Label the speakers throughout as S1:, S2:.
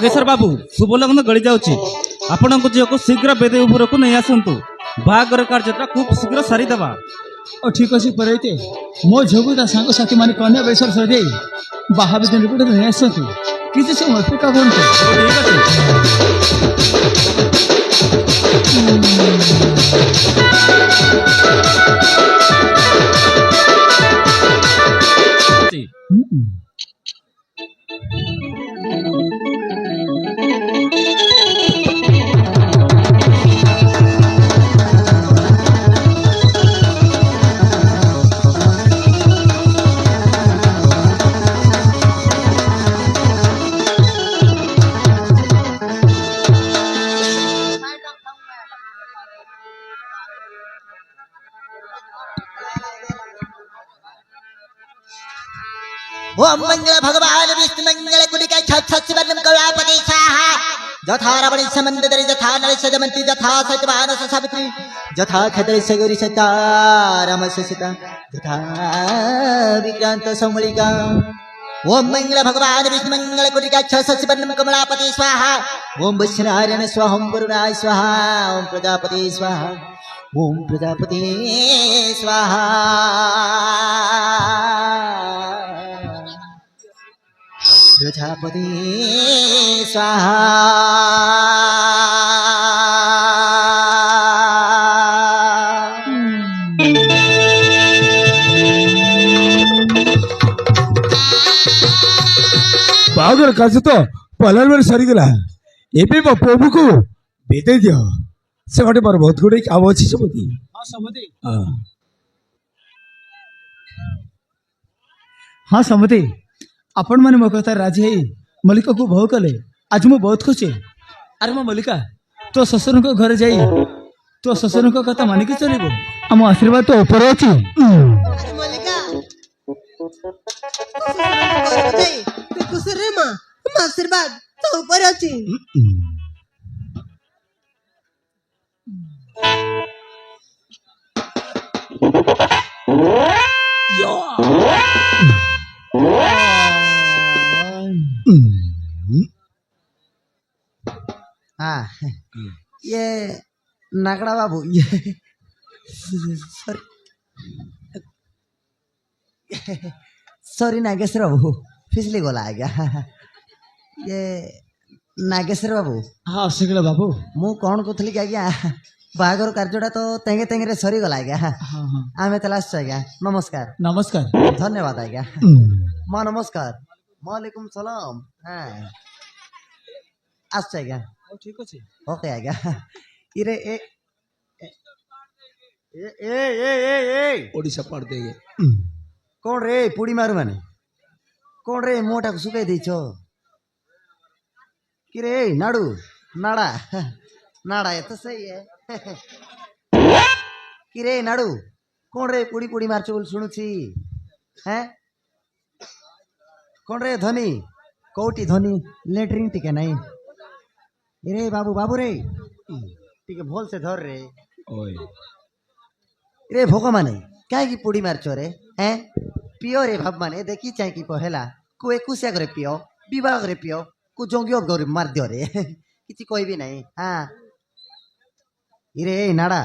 S1: नागेश्वर बाबू शुभ लग्न गड़ी जाऊँगी आपण झील को शीघ्र बेदी उपरक नहीं आसतु बाहागर कार्यटा खूब शीघ्र सारीदेवा
S2: ठीक अच्छे पड़े मो झील को सांग साथी मैंने कन्या बेसर सजे बाहा दिन गोटे नहीं आसतु किसी समय अपेक्षा करते
S3: ओम मंगल भगवान विष्णु मंगल कुलिका छत्सवर्णम कलापति स्वाहा यथा रावण समंदरी यथा नरेश दमंती यथा सत्यवान सावित्री यथा खतरे सगरी सता राम सीता यथा विक्रांत समलिका ओम मंगल भगवान विष्णु मंगल कुलिका छत्सवर्णम कमलापति स्वाहा ओम वैश्वनारायण स्वाहा ओम वरुणाय स्वाहा ओम प्रजापति स्वाहा ओम प्रजापति स्वाहा प्रजापति स्वाहा
S2: बागर कार्य तो पहला बेर सरीगला एबे मो प्रभु को बेदे दियो से बाटे मोर बहुत गुडे काम अछि समति हां समति हां समति आपण मैंने मो कथा राजी है मल्लिका को बहु कले आज मु बहुत खुशी अरे मो मल्लिका तो ससुर को घर जाई तो ससुर को कथा मानिक चलिबो हम आशीर्वाद तो ऊपर अछि
S3: मल्लिका तू खुश रे मां हम आशीर्वाद तो ऊपर अछि हाँ ये नागड़ा बाबू ये सॉरी नागेश्वर बाबू फिसली गोला आ गया ये नागेश्वर बाबू
S2: हाँ सिगला बाबू
S3: मु कौन कहली आज्ञा बाहागर कार्यटा तो तेंगे तेंगे सरी गला आज्ञा आमे तला आज्ञा नमस्कार
S2: नमस्कार
S3: धन्यवाद आज्ञा माँ नमस्कार वालेकुम सलाम हाँ आज्ञा
S2: ठीक अच्छे
S3: ओके आज्ञा इरे ए ए ए ए ए ए
S2: ओडिशा पड़ देगे
S3: कौन रे पुड़ी मारू माने कौन रे मोटा को सुकाई देछो कि रे नाडू नाड़ा नाड़ा ये तो सही है कि रे नाडू कौन रे पुड़ी पुड़ी मारछो बोल सुनुची हैं कौन रे धनी कोटी धनी लेटरिंग टिके नहीं रे बाबू बाबू रे टिके भोल से धर रे
S2: ओए
S3: रे भोक माने क्या की पुड़ी मारछो रे हैं पियो रे भाब माने देखी चाहे की कहला को एकुसिया करे पियो विवाह करे पियो को जोंगियो करे मार दियो रे किछि कोई भी नहीं हां इरे नाड़ा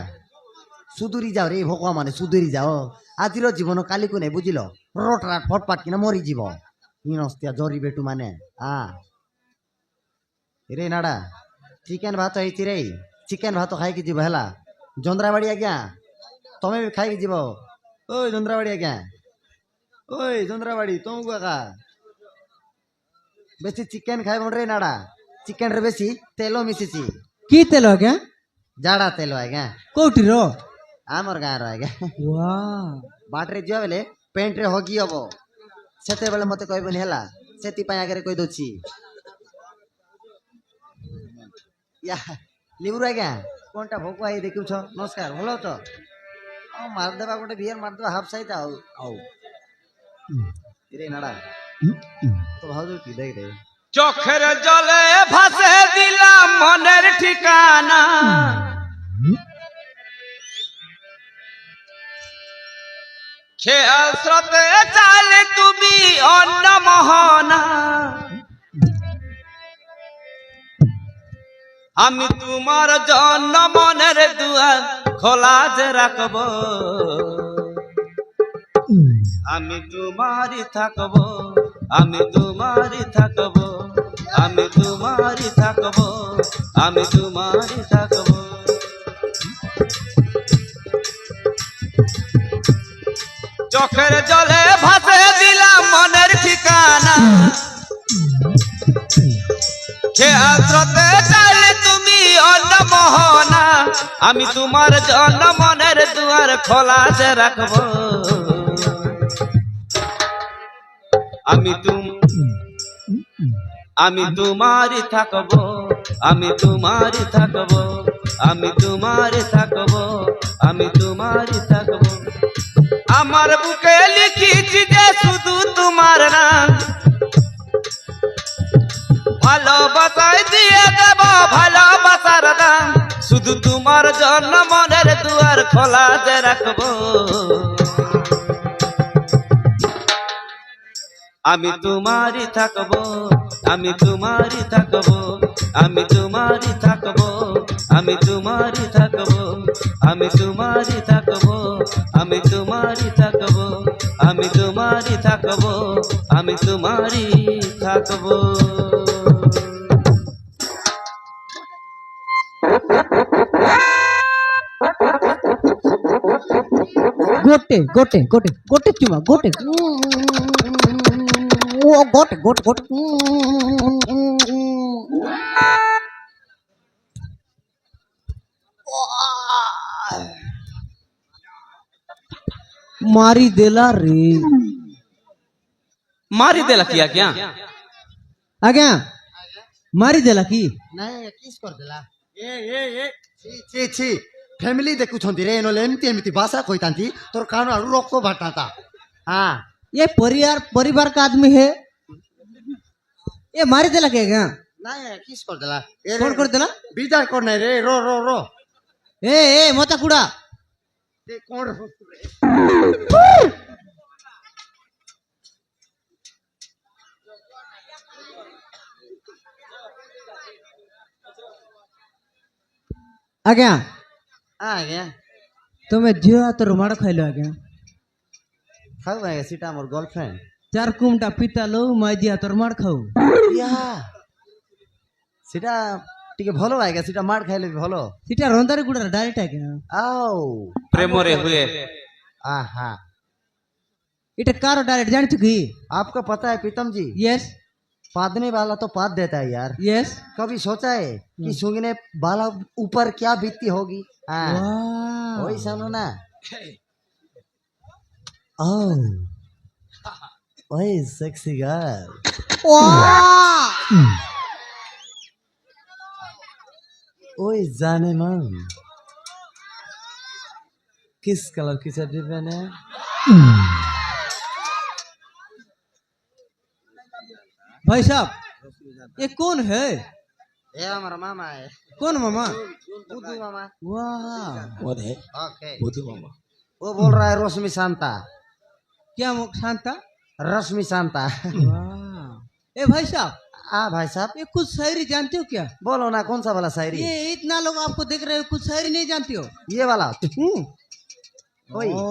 S3: सुदूरी जाओ रे भोक माने सुदूरी जाओ आजिर जीवन काली को नहीं बुझिलो रोट राट फटफाट किना मरी जीव इनस्तिया जरी बेटू माने हां इरे नाड़ा चिकेन भात है रे चिकेन भात खाई की जीव हैला जोंद्राबाड़ी आज्ञा तमें भी खाई की जीव ओए जोंद्राबाड़ी आज्ञा ओए जोंद्राबाड़ी तुम का बेसी चिकेन खाए रे नाड़ा चिकेन रे बेसी तेलो मिसिची
S2: की तेल आज्ञा
S3: जाड़ा तेलो आज्ञा
S2: कोठी रो
S3: आमर गाँ रो आज्ञा
S2: वाह
S3: बाटरे जियो बेले पेंट रे हगी हबो सेते बेले मते कहबनी हला सेति पय आगे कहि दोछि या लिबुर आज्ञा कोनटा भोक आई देखु छ नमस्कार भलो तो आ मार देबा गोटे बियर मार दो हाफ साइड आउ आउ इरे नाड़ा तो भाव की देख रे
S1: चोखेर जले भासे दिला मनेर ठिकाना खेल स्रोते चाले তুমি অন্য মোহনা আমি তোমার জন্য মনের দুয়ার খোলা যে রাখব আমি তোমারই থাকব আমি তোমারই থাকব আমি তোমারই থাকব আমি তোমারই থাকব চোখের জলে ভাসে দিলাম মনের ঠিকানা খেয়াল স্রোতে চাইলে তুমি অন্য মোহনা আমি তোমার জন্য মনের দুয়ার খোলা যে রাখব আমি তোমারই থাকব আমি তোমারই থাকব আমি তোমারই থাকব আমি তোমারই থাকব আমার বুকে লিখিছি যে শুধু তোমার নাম ভালোবাসায় দিয়ে দেব ভালোবাসার দাম শুধু তোমার জন্য মনের দুয়ার খোলা যে রাখব আমি তোমারই থাকব আমি তোমারই থাকব আমি তোমারই থাকব আমি তোমারই থাকব আমি তোমারই থাকব আমি তোমারই থাকব আমি তোমারই থাকব আমি তোমারই থাকব
S4: गोटे गोटे गोटे गोटे चुमा गोटे ओ गोटे गोटे गोटे मारी देला रे
S1: मारी देला किया क्या
S4: आज्ञा मारी देला की
S3: ନାଇଁ କିସ୍ କରିଦେଲା ଛି ଛି ଛି ଫ୍ୟାମିଲି ଦେଖୁଛନ୍ତି ରେ ନହେଲେ ଏମିତି ଏମିତି ଭାଷା କହିଥାନ୍ତି ତୋର କାନ ଆଡୁ ରକ୍ତ ବାହାରିଥାନ୍ତା ହଁ
S4: ये परिवार परिवार का आदमी है ये मारी देला के आज्ञा
S3: ନାଇଁ କିସ୍ କରିଦେଲା
S4: कौन कर देला
S3: ବିଦାୟ କର ନାଇଁ ରେ ର ର ର
S4: ए मोता कुड़ा
S3: ଏ କଣ ରେ?
S4: आज्ञा
S3: ଆଜ୍ଞା
S4: तुम्हें झियो तो रुमाड़ खाइलो आज्ञा
S3: ଖାଉ ଆଜ୍ଞା ସେଟା ମୋର ଗର୍ଲଫ୍ରେଣ୍ଡ
S4: चार कुमटा पिता लो माई दिया तो रुमाड़ खाऊ
S3: ୟା ସେଟା ଟିକେ ଭଲ ଆଜ୍ଞା ସେଟା ମାଡ଼ ଖାଇଲେ ବି ଭଲ
S4: सीटा रोंदारी गुड़ा डायरेक्ट आज्ञा
S3: ଆଉ
S1: प्रेमरे हुए
S3: आहा
S4: इटा कारो डायरेक्ट जान चुकी
S3: आपको पता है प्रीतम जी
S4: यस
S3: पादने वाला तो पाद देता है यार
S4: यस
S3: कभी सोचा है कि सूंघने वाला ऊपर क्या बीतती होगी हाँ वही सुनो ना ओह वही सेक्सी गर्ल ओए जाने मन किस कलर की चड्डी पहने
S4: भाई साहब ये कौन है
S3: ये हमारा मामा है
S4: कौन मामा
S3: बुद्धू मामा
S4: वाह
S3: ओके वो बोल रहा है रश्मि शांता
S4: क्या शांता
S3: रश्मि शांता
S4: वाह ए भाई साहब
S3: हाँ भाई साहब
S4: ये कुछ शायरी जानते हो क्या
S3: बोलो ना कौन सा वाला शायरी
S4: ये इतना लोग आपको देख रहे हो कुछ शायरी नहीं जानते हो
S3: ये वाला ओए
S4: ओ,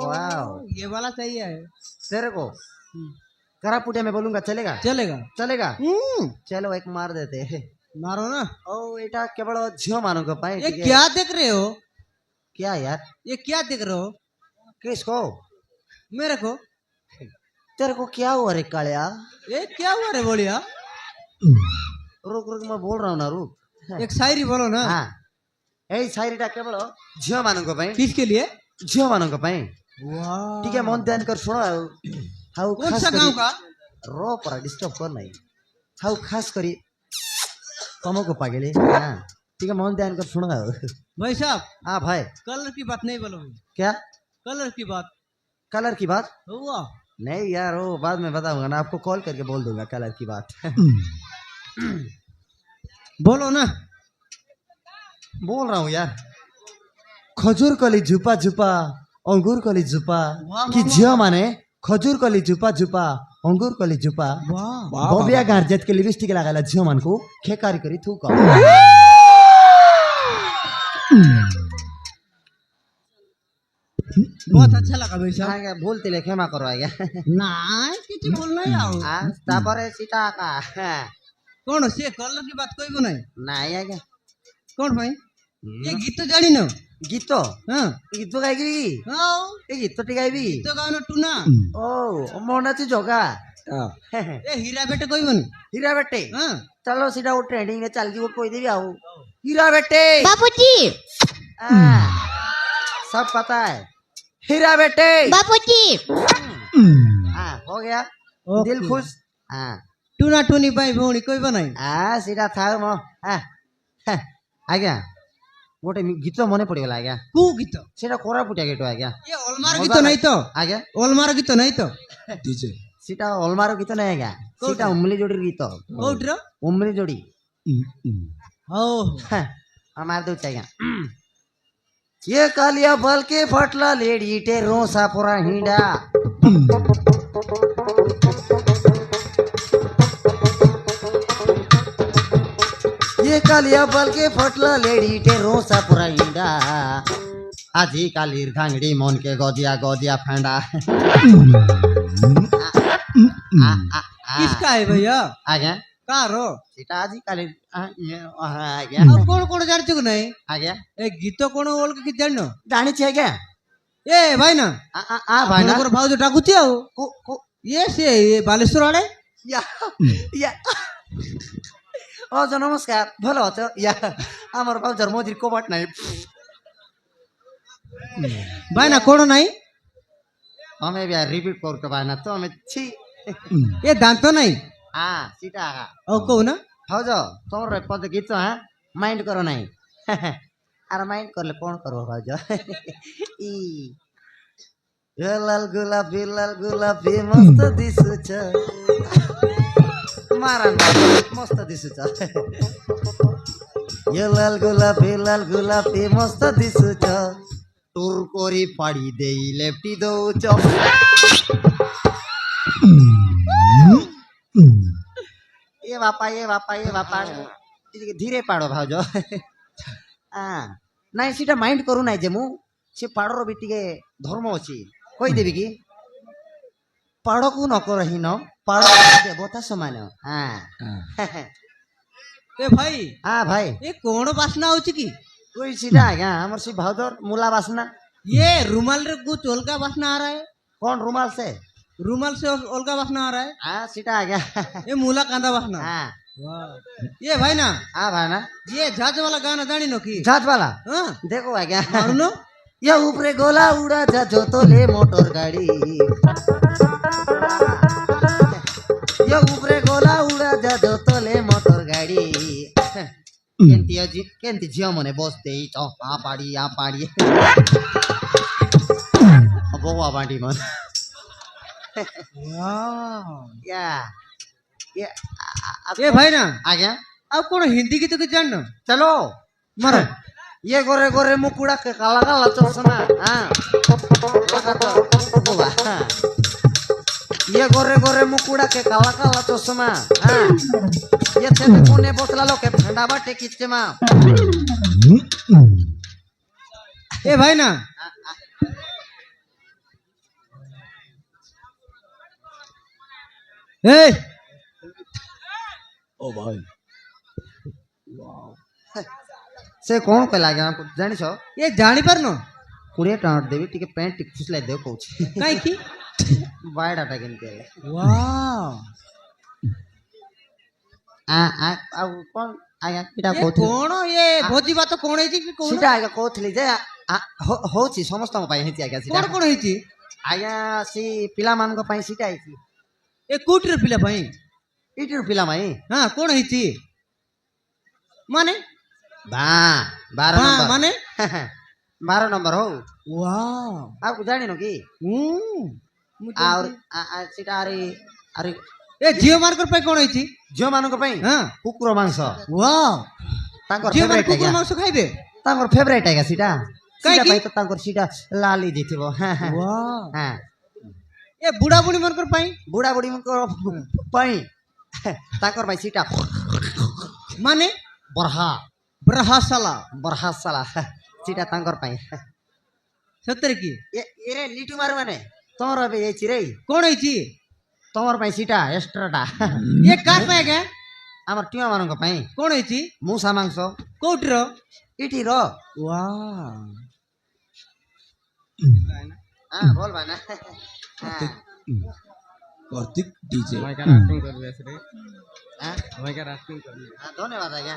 S3: वाओ
S4: ये वाला चाहिए है
S3: तेरे को करापुटिया में बोलूंगा चलेगा
S4: चलेगा
S3: चलेगा चलो एक मार देते हैं
S4: मारो ना
S3: ओ एटा केवल झियो मानो को पाए
S4: ये क्या देख रहे हो
S3: क्या यार
S4: ये क्या देख रहे हो
S3: किसको
S4: मेरे को
S3: तेरे को क्या हुआ रे कालिया
S4: ये क्या हुआ रे बोलिया
S3: रुक रुक मैं बोल रहा हूँ ना रुक
S4: एक शायरी बोलो ना
S3: हाँ यही शायरीटा केवल झियो मानो को पाए
S4: किसके लिए
S3: झियो मानो को पाए
S4: वाह
S3: ठीक है मन ध्यान कर सुनो हाउ
S4: कौन
S3: खास
S4: सा गांव
S3: करी
S4: का
S3: रो पर डिस्टर्ब कर नहीं हाउ खास करी कमो को पागले हाँ ठीक है मन ध्यान कर सुनो
S4: भाई साहब
S3: हाँ भाई
S4: कलर की बात नहीं बोलोगे
S3: क्या
S4: कलर की बात
S3: कलर की बात
S4: हुआ
S3: नहीं यार वो बाद में बताऊंगा ना आपको कॉल करके बोल दूंगा कलर की बात
S4: बोलो ना
S3: बोल रहा हूँ यार खजूर कली झुपा झुपा अंगूर कली झुपा कि झियो माने खजूर कली झुपा झुपा अंगूर कली झुपा
S4: वाह
S3: बबिया गार्जेट के लिपस्टिक लगाला झियो मान को खेकारी करी थूक
S4: बहुत अच्छा लगा भाई साहब
S3: ଆଜ୍ଞା ଭୁଲ ଥିଲେ କ୍ଷମା କର ଆଜ୍ଞା
S4: ନାଇଁ କିଛି ଭୁଲ ନାହିଁ ଆଉ
S3: ତାପରେ ସେଟା ଆକା
S4: କଣ ସେ କଲର की बात କହିବ ନାହିଁ
S3: ନାଇଁ ଆଜ୍ଞା
S4: କଣ ପାଇଁ ଏ ଗୀତ ଜାଣିନ
S3: ଗୀତ
S4: ହଁ
S3: ଗୀତ ଗାଇବି
S4: ଆଉ
S3: ଏ ଗୀତଟି ଗାଇବି
S4: ଗୀତ ଗାଉନ ଟୁନା
S3: ଓ ମୋ ନାଁ ଅଛି ଜଗା
S4: ଏ ହୀରା ବେଟେ କହିବନି
S3: ହୀରା ବେଟେ
S4: ହଁ
S3: चलो सीधा वो ट्रेंडिंग में चल गई वो कोई देवी आओ हीरा बेटे
S5: बापूजी
S3: सब पता है हीरा बेटे
S5: बापूजी
S3: हो गया
S4: ओके।
S3: दिल खुश हाँ
S4: ଟୁନା ଟୁନି ପାଇଁ ଭଉଣୀ କହିବ ନାହିଁ
S3: सीधा था मो आज्ञा गोटे गीत मने पड़गला आज्ञा
S4: କୋଉ ଗୀତ
S3: सीधा कोरापुटिया गीत आज्ञा
S4: ଏ ଅଲମାର ଗୀତ ନାହିଁ ତ
S3: आज्ञା
S4: ଅଲମାର ଗୀତ ନାହିଁ ତ
S3: सीटा अलमारो गीत नहीं आज्ञा सीटा उमली जोड़ी गीत
S4: କୋଉଠିର
S3: उमली जोड़ी
S4: ହଉ
S3: मार दो आज्ञा ये कालिया बल के फटला लेडी टेरो सापुरा हिंडा ये कालिया बल के फटला लेडी टेरो सापुरा हिंडा आजी कालीर घांगड़ी मन के गदिया गदिया फेंडा
S4: किसका है भैया
S3: आज्ञा
S4: କାର
S3: सीटा आजी कालीर आज्ञा
S4: ଆଉ କଣ କଣ ଜାଣିଛୁ କି ନାହିଁ
S3: आज्ञा
S4: ଏ ଗୀତ କଣ ଅଲଗା କିଛି ଜାଣିନ
S3: जानी छे आज्ञा
S4: ଏ ଭାଇନା
S3: भाई ना
S4: ଆପଣଙ୍କର ଭାଉଜ ଡାକୁଛି ଆଉ
S3: को को
S4: ଇଏ ସେ ବାଲେଶ୍ୱର ଆଡେ
S3: या या ओ जो नमस्कार भलो अछ या हमर पाउ जन्मदिन को बात नहीं
S4: ଭାଇନା କଣ ନାହିଁ
S3: हमें भी रिपीट कर के बाना तो हमें छी
S4: ଏ ଦାନ୍ତ ନାହିଁ
S3: हां सीटा
S4: ଆଉ କହୁନ
S3: हाउ जो तोर पद गीत हां माइंड करो नहीं अरे माइंड करले कोन करबो भाउज ई ये लाल गुलाबी मस्त दिसुछ मारन मस्त दिसुछ ये लाल गुलाबी मस्त दिसुछ टूर कोरी पाड़ी देई लेफ्टी दउछ ये बापा ଟିକେ ଧୀରେ ପାଡ଼ ଭାଉଜ ନାଇଁ ସେଟା ମାଇଣ୍ଡ କରୁନାହିଁ ଯେ ମୁଁ ସେ ପାଡ଼ର ବି ଟିକେ ଧର୍ମ ଅଛି କହିଦେବି କି ପାଡ଼କୁ ନ କରହିନ ପାଡ଼ ଦେବତା ସମାନ
S4: ଏ ଭାଇ
S3: ଭାଇ
S4: ଏ କଣ ବାସ୍ନା ହଉଛି କି
S3: कोई सीधा आज्ञा हमर से भाउदर मूला वासना
S4: ये रुमाल रे कुछ अलगा वासना आ रहा है
S3: कौन रुमाल से
S4: अलगा वासना आ रहा है
S3: सीधा आज्ञा
S4: ये मूला कांदा वासना ये भाई ना
S3: भाई ना
S4: ये झाज वाला गाना जानी नो की
S3: जात वाला
S4: हाँ
S3: देखो आज्ञा
S4: मारुनो
S3: ये ऊपरे गोला उड़ा जा जो तो ले मोटर गाड़ी ये ऊपरे गोला उड़ा जा जो तो ले मोटर गाड़ी केंती झियो मने बसते आ पाड़ी बउआ बाटी मन या
S4: ये भाई ना
S3: आज्ञा
S4: अब कौन हिंदी की तो कुछ जानना
S3: चलो
S4: मरो
S3: ये गोरे गोरे मुकुड़ा के काला काला चश्मा ये गोरे गोरे मुकुड़ा के काला काला चश्मा ये थे कोने बोतला लो के ठंडा बाटे किचमा
S4: ए भाई ना ए
S2: ओ भाई
S3: से कौन पे लागे आपको जानी छो
S4: ये जानी पर नो
S3: 20 टଙ୍କା देवी टिके पैंट टिक फुसलाई देव कहू
S4: काई की
S3: बायोडाटा केनते
S4: वाह
S3: आ कौन आज्ञा किटा
S4: ये
S3: कहू
S4: कौन ये भोजी बात कौन है जी कौन
S3: सीटा आज्ञा कहथली जे होची समस्त पई हेती आज्ञा सीटा
S4: कौन कौन है जी
S3: आज्ञा सी पिला मान को पई सीटा आइची
S4: ए कुटर पिला भाई
S3: इटर पिला माई
S4: हां कौन है जी माने
S3: 12 नंबर
S4: माने
S3: 12 नंबर हो
S4: वाह
S3: आप जानी नो की और सीटा अरे
S4: ए जियो मार्कर पे कौन है जी
S3: झियो मान को पई
S4: हां
S3: कुकुर मांस
S4: वाह
S3: तांकर
S4: जियो मार
S3: फेवरेट
S4: कुकुर
S3: है
S4: मांस खाइबे
S3: तांकर फेवरेट है सीटा
S4: काई
S3: सीटा
S4: की?
S3: पई तो तांकर सीटा लाली जिथिबो हां
S4: वाह
S3: हां
S4: ए बुढ़ा बुढ़ी मार्कर पाई
S3: बुढ़ा बुढ़ी को पई तांकर भाई सीटा
S4: माने
S3: बरहा
S4: ब्रहासला
S3: बरहा साला सीटा तांकर पई
S4: ସତରେ କି
S3: এরে লিটু মার মানে তোমার হবে এইছি রে
S4: କଣ ହେଇଛି
S3: তোমার পাই সিটা এক্সট্রাটা
S4: ଏ କାହା ପାଇଁ ଆଜ୍ଞା
S3: আমার টিমা ମାନଙ୍କ পাই
S4: କଣ ହେଇଛି
S3: মূষা মাংস
S4: କୋଉଠିର
S3: ইটি র হ্যাঁ বলবা না হ্যাঁ
S1: কার্তিক ডিজে
S3: হ্যাঁ ধন্যবাদ আজ্ঞা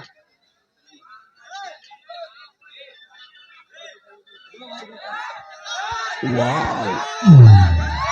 S1: ওয়াও